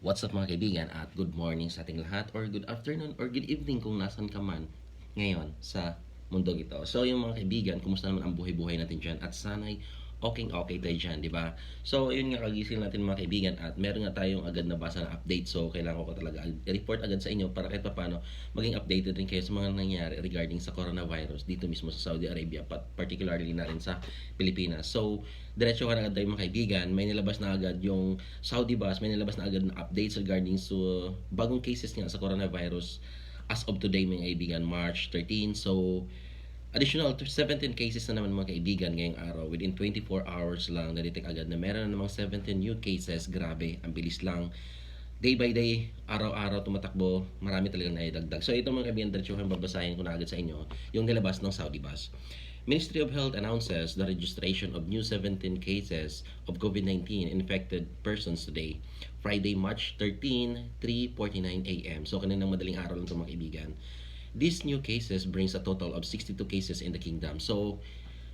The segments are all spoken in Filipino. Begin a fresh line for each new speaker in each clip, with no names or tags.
What's up mga kaibigan at good morning sa ating lahat or good afternoon or good evening kung nasan ka man ngayon sa mundong ito. So yung mga kaibigan, kumusta naman ang buhay-buhay natin dyan at sana'y okay tayo dyan, di ba? So yun nga kagising natin mga kaibigan at meron nga tayong agad na basa na update. So kailangan ko talaga i-report agad sa inyo para kahit paano maging updated rin kayo sa mga nangyayari regarding sa coronavirus dito mismo sa Saudi Arabia, particularly na rin sa Pilipinas. So diretso ka na agad tayo mga kaibigan, may nilabas na agad yung Saudi Bus, may nilabas na agad na updates regarding so bagong cases nga sa coronavirus as of today mga kaibigan, March 13. So additional to 17 cases na naman mga kaibigan ngayong araw. Within 24 hours lang, na-detect agad na meron na namang 17 new cases. Grabe, ang bilis lang. Day by day, araw-araw tumatakbo, marami talagang naidagdag. So ito mga kaibigan, diretso kang babasahin ko na agad sa inyo, yung nilabas ng Saudi Bus. Ministry of Health announces the registration of new 17 cases of COVID-19 infected persons today, Friday, March 13, 3:49 a.m. So kaninang madaling araw lang ito mga kaibigan. These new cases brings a total of 62 cases in the kingdom. So,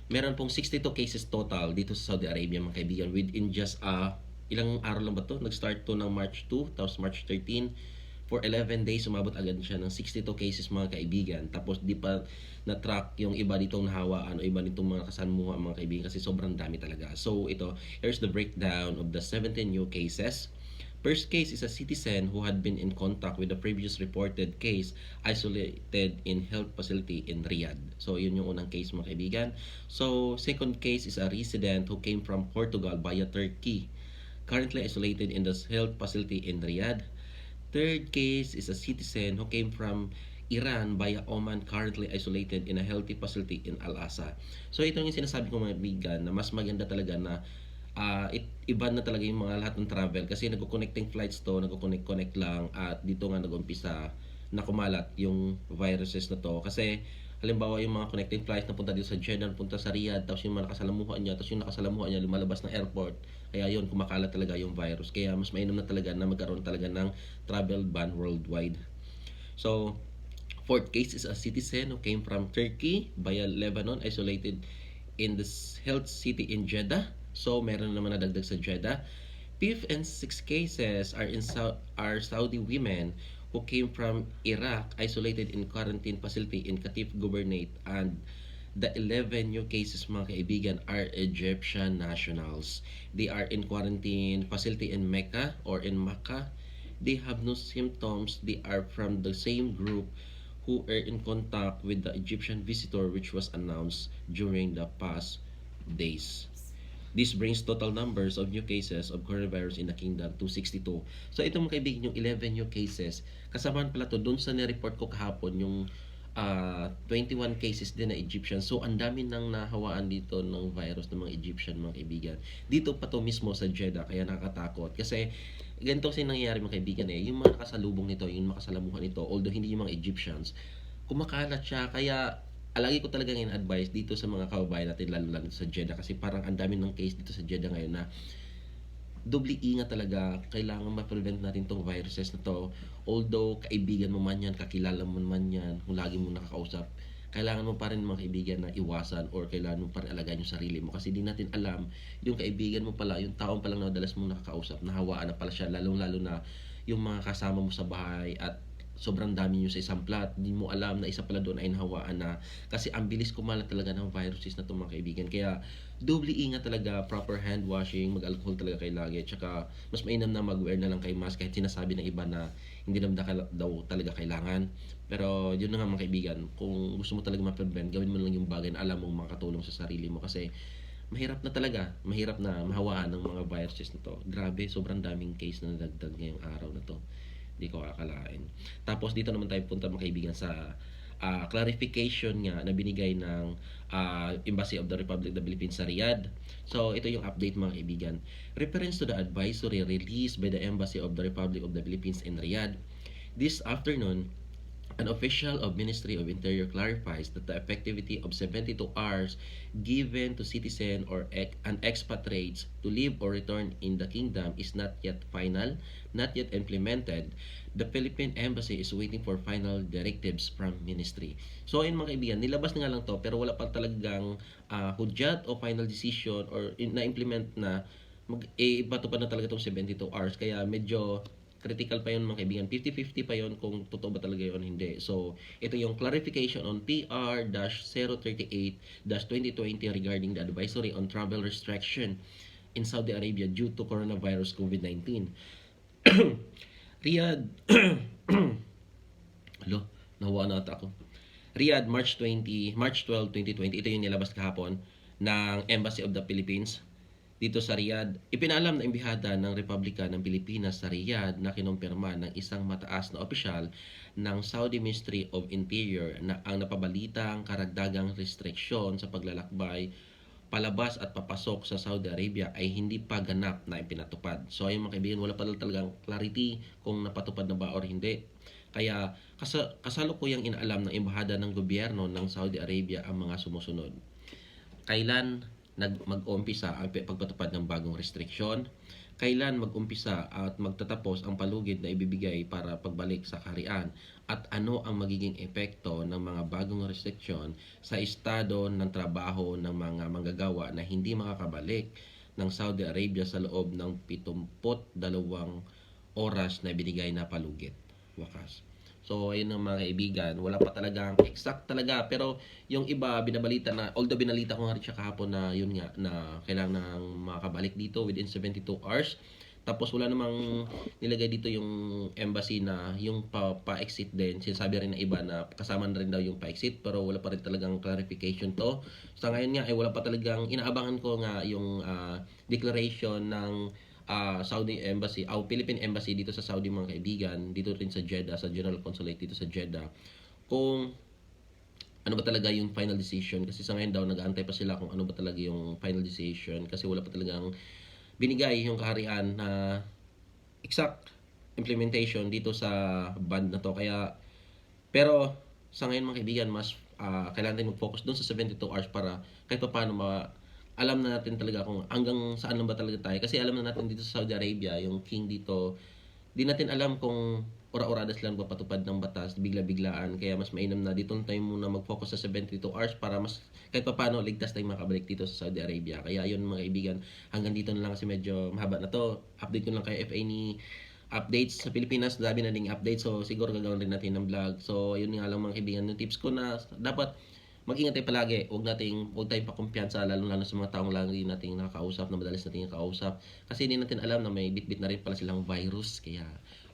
meron pong 62 cases total dito sa Saudi Arabia mga kaibigan within just ilang araw lang ba to? Nag-start to ng March 2, tapos March 13. For 11 days, umabot agad siya ng 62 cases mga kaibigan. Tapos di pa na-track yung iba ditong nahawaan o iba nitong mga kasamuha mga kaibigan kasi sobrang dami talaga. So ito, here's the breakdown of the 17 new cases. First case is a citizen who had been in contact with the previous reported case isolated in health facility in Riyadh. So yun yung unang case mga kaibigan. So second case is a resident who came from Portugal via Turkey, currently isolated in the health facility in Riyadh. Third case is a citizen who came from Iran via Oman, currently isolated in a healthy facility in Al-Asa. So ito yung sinasabi ko mga kaibigan na mas maganda talaga na iba na talaga yung mga lahat ng travel kasi nagko-connecting flights to, nagko-connect lang at dito nga nag-umpisa na kumalat yung viruses na to kasi halimbawa yung mga connecting flights na punta dito sa Jeddah, punta sa Riyadh, tapos yung mga nakasalamuhan niya, tapos yung nakasalamuhan niya lumalabas ng airport, kaya yun kumakalat talaga yung virus, kaya mas mainam na talaga na magkaroon talaga ng travel ban worldwide. So fourth case is a citizen who came from Turkey via Lebanon, isolated in the health city in Jeddah. So, meron naman nadagdag sa Jeddah. Fifth and sixth cases are Saudi women who came from Iraq, isolated in quarantine facility in Qatif Governorate, and the 11 new cases mga kaibigan are Egyptian nationals. They are in quarantine facility in Mecca or in Makkah. They have no symptoms. They are from the same group who are in contact with the Egyptian visitor which was announced during the past days. This brings total numbers of new cases of coronavirus in the kingdom to 62. So ito mga kaibigan, yung 11 new cases, kasamahan pala to doon sa nireport ko kahapon yung 21 cases din na Egyptian. So ang dami nang nahawaan dito ng virus ng mga Egyptian mga kaibigan. Dito pa to mismo sa Jeddah, kaya nakakatakot. Kasi ganito kasi nangyayari mga kaibigan yung mga nakasalubong nito, yung makasalamuhan nito, although hindi yung mga Egyptians, kumakalat siya. Kaya lagi ko talaga ngayon advice dito sa mga kababayan natin lalo sa Jeddah kasi parang ang dami ng case dito sa Jeddah ngayon na doble ingat talaga, kailangan ma-prevent natin tong viruses na to. Although kaibigan mo man yan, kakilala mo man yan, kung lagi mo nakakausap, kailangan mo pa rin mga kaibigan na iwasan or kailangan mo pa rin alagaan yung sarili mo kasi di natin alam yung kaibigan mo pala, yung taong palang nadalas mong nakakausap, nahawaan na pala siya, lalong-lalo na yung mga kasama mo sa bahay at sobrang dami nyo sa isang plot, hindi mo alam na isa pala doon ay nahawaan na kasi ang bilis kumalat talaga ng viruses na itong mga kaibigan. Kaya doble ingat talaga, proper hand washing, mag-alcohol talaga kayo lagi, tsaka mas mainam na mag-wear na lang kayo mask kahit sinasabi ng iba na hindi naman daw talaga kailangan. Pero yun na nga mga kaibigan, kung gusto mo talaga ma-prevent, gawin mo lang yung bagay na alam mong makatulong sa sarili mo kasi mahirap na talaga, mahirap na mahawaan ng mga viruses na to. Grabe, sobrang daming case na nadagdag ngayong araw na to. Hindi ko akalain. Tapos dito naman tayo punta mga kaibigan sa clarification nga na binigay ng Embassy of the Republic of the Philippines sa Riyadh. So ito yung update mga kaibigan. Reference to the advisory released by the Embassy of the Republic of the Philippines in Riyadh this afternoon, an official of Ministry of Interior clarifies that the effectivity of 72 hours given to citizen or an expatriates to leave or return in the kingdom is not yet final, not yet implemented. The Philippine Embassy is waiting for final directives from Ministry. So ayun mga kaibigan, nilabas na nga lang to pero wala pa talagang hudyat o final decision or na-implement na iba to pa na talaga itong 72 hours kaya medyo critical pa yun mga kaibigan. 50-50 pa yun kung totoo ba talaga yun, hindi. So, ito yung clarification on PR-038-2020 regarding the advisory on travel restriction in Saudi Arabia due to coronavirus COVID-19. Riyadh, alo, nahuwa na ata ako. Riyadh, March 12, 2020. Ito yung nilabas kahapon ng Embassy of the Philippines dito sa Riyadh. Ipinalam na imbihada ng Republika ng Pilipinas sa Riyadh na kinumpirma ng isang mataas na opisyal ng Saudi Ministry of Interior na ang napabalitang karagdagang restriksyon sa paglalakbay, palabas at papasok sa Saudi Arabia ay hindi pa ganap na ipinatupad. So ayun mga kaibigan, wala pa talagang clarity kung napatupad na ba or hindi. Kaya kasalukuyang inaalam ng embahada ng gobyerno ng Saudi Arabia ang mga sumusunod. Kailan mag-umpisa ang pagpatupad ng bagong restriksyon? Kailan mag-umpisa at magtatapos ang palugid na ibibigay para pagbalik sa kaharian? At ano ang magiging epekto ng mga bagong restriksyon sa estado ng trabaho ng mga manggagawa na hindi makakabalik ng Saudi Arabia sa loob ng 72 oras na binigay na palugid? Wakas. So, ayun ang mga kaibigan. Wala pa talagang exact talaga. Pero, yung iba, binabalita na, although binalita ko nga rin siya kahapon na, yun nga, na kailangan makabalik dito within 72 hours. Tapos, wala namang nilagay dito yung embassy na yung pa-exit din. Sinasabi rin ng iba na kasama na rin daw yung pa-exit. Pero, wala pa rin talagang clarification to. So, ngayon nga, ay wala pa talagang, inaabangan ko nga yung declaration ng Saudi Embassy, Philippine Embassy dito sa Saudi mga kaibigan, dito rin sa Jeddah, sa General Consulate dito sa Jeddah, kung ano ba talaga yung final decision. Kasi sa ngayon daw, nag-aantay pa sila kung ano ba talaga yung final decision. Kasi wala pa talagang binigay yung kaharian na exact implementation dito sa band na to. Kaya, pero sa ngayon mga kaibigan, mas kailangan natin mag-focus doon sa 72 hours para kahit pa paano alam na natin talaga kung hanggang saan lang ba talaga tayo. Kasi alam na natin dito sa Saudi Arabia, yung king dito, di natin alam kung ora-oradas lang papatupad ng batas, bigla-biglaan. Kaya mas mainam na dito tayo muna mag-focus sa 72 hours para mas kahit pa paano ligtas tayong makabalik dito sa Saudi Arabia. Kaya yun mga kaibigan, hanggang dito na lang kasi medyo mahaba na to. Update ko lang kayo if any updates sa Pilipinas, dami na ding update. So siguro gagawin rin natin ng vlog. So yun nga lang mga kaibigan, yung tips ko na dapat mag-ingat tayo palagi. Huwag tayong pakumpiyansa, lalo sa mga taong lagi nating nakakausap, na madalas nating nakausap. Kasi hindi natin alam na may bit-bit na rin pala silang virus. Kaya,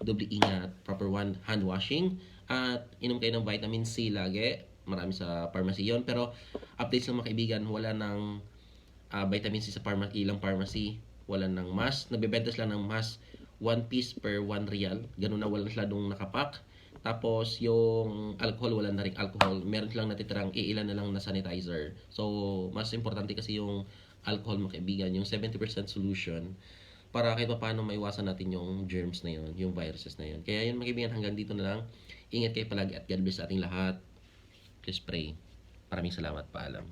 doble ingat, proper hand washing, at inom kayo ng vitamin C lagi. Marami sa pharmacy yon. Pero, updates lang mga kaibigan, wala ng vitamin C sa ilang pharmacy. Wala ng mask. Nagbebenta sila ng mask, 1 piece per 1 real. Ganun na, wala sila dong nakapak. Tapos, yung alcohol, wala na rin alcohol. Meron lang natitirang iilan na lang na sanitizer. So, mas importante kasi yung alcohol mga kaibigan, yung 70% solution para kahit pa paano maiwasan natin yung germs na yun, yung viruses na yun. Kaya yun mga kaibigan, hanggang dito na lang. Ingat kayo palagi at God bless sa ating lahat. Please pray. Maraming salamat. Paalam.